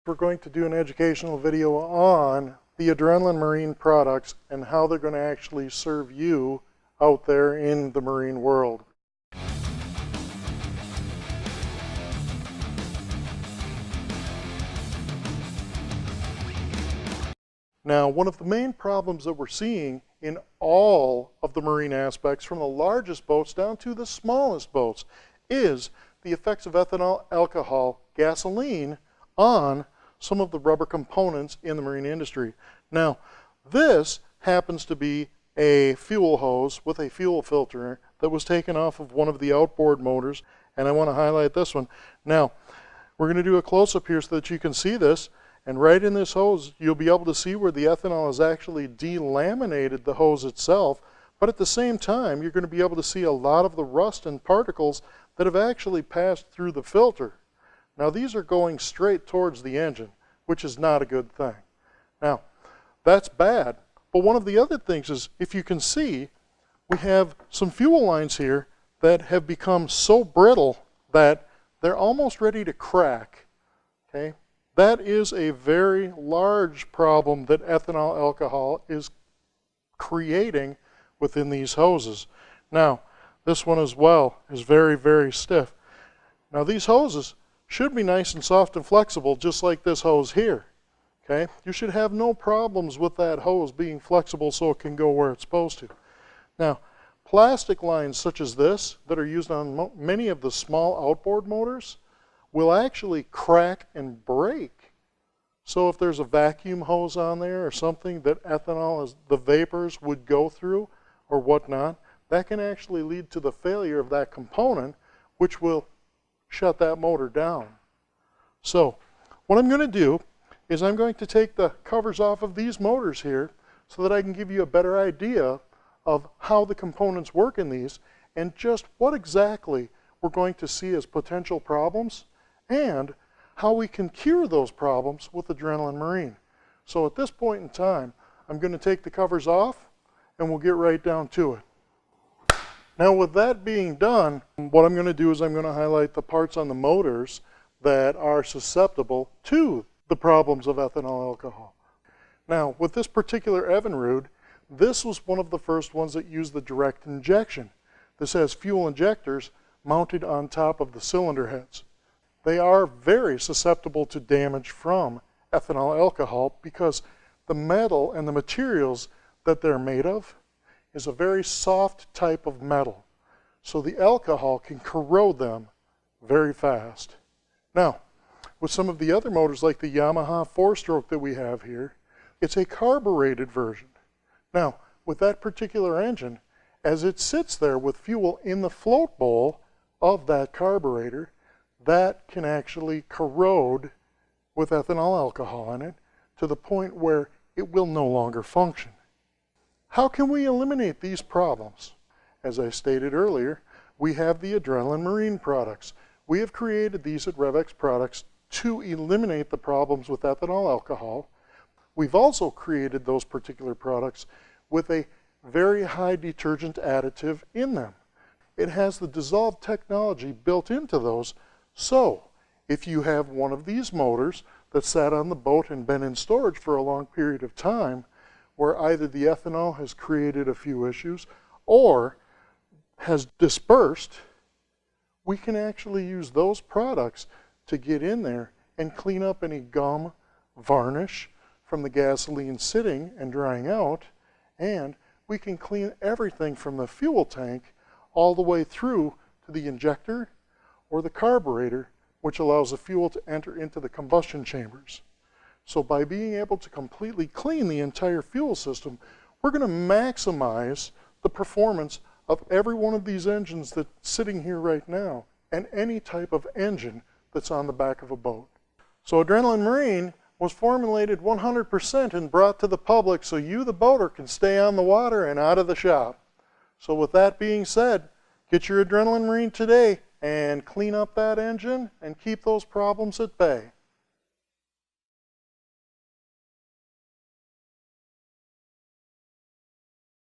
We're going to do an educational video on the Adrenaline Marine products and how they're going to actually serve you out there in the marine world. Now, one of the main problems that we're seeing in all of the marine aspects, from the largest boats down to the smallest boats, is the effects of ethanol, alcohol, gasoline on some of the rubber components in the marine industry. Now, this happens to be a fuel hose with a fuel filter that was taken off of one of the outboard motors, and I want to highlight this one. Now, we're going to do a close-up here so that you can see this, and right in this hose, you'll be able to see where the ethanol has actually delaminated the hose itself, but at the same time, you're going to be able to see a lot of the rust and particles that have actually passed through the filter. Now, these are going straight towards the engine, which is not a good thing. Now, that's bad, but one of the other things is, if you can see, we have some fuel lines here that have become so brittle that they're almost ready to crack, okay? That is a very large problem that ethanol alcohol is creating within these hoses. Now, this one as well is very, very stiff. Now, these hoses should be nice and soft and flexible, just like this hose here, okay? You should have no problems with that hose being flexible so it can go where it's supposed to. Now, plastic lines such as this that are used on many of the small outboard motors will actually crack and break. So if there's a vacuum hose on there or something that ethanol, the vapors would go through or whatnot, that can actually lead to the failure of that component, which will shut that motor down. So what I'm going to do is I'm going to take the covers off of these motors here so that I can give you a better idea of how the components work in these and just what exactly we're going to see as potential problems and how we can cure those problems with Adrenaline Marine. So at this point in time, I'm going to take the covers off and we'll get right down to it. Now, with that being done, what I'm going to do is I'm going to highlight the parts on the motors that are susceptible to the problems of ethanol alcohol. Now, with this particular Evinrude, this was one of the first ones that used the direct injection. This has fuel injectors mounted on top of the cylinder heads. They are very susceptible to damage from ethanol alcohol because the metal and the materials that they're made of is a very soft type of metal. So the alcohol can corrode them very fast. Now, with some of the other motors like the Yamaha 4-stroke that we have here, it's a carbureted version. Now, with that particular engine, as it sits there with fuel in the float bowl of that carburetor, that can actually corrode with ethanol alcohol in it to the point where it will no longer function. How can we eliminate these problems? As I stated earlier, we have the Adrenaline Marine products. We have created these at Rev X products to eliminate the problems with ethanol alcohol. We've also created those particular products with a very high detergent additive in them. It has the dissolved technology built into those, so if you have one of these motors that sat on the boat and been in storage for a long period of time, where either the ethanol has created a few issues or has dispersed, we can actually use those products to get in there and clean up any gum, varnish from the gasoline sitting and drying out, and we can clean everything from the fuel tank all the way through to the injector or the carburetor, which allows the fuel to enter into the combustion chambers. So by being able to completely clean the entire fuel system, we're going to maximize the performance of every one of these engines that's sitting here right now and any type of engine that's on the back of a boat. So Adrenaline Marine was formulated 100% and brought to the public so you, the boater, can stay on the water and out of the shop. So with that being said, get your Adrenaline Marine today and clean up that engine and keep those problems at bay.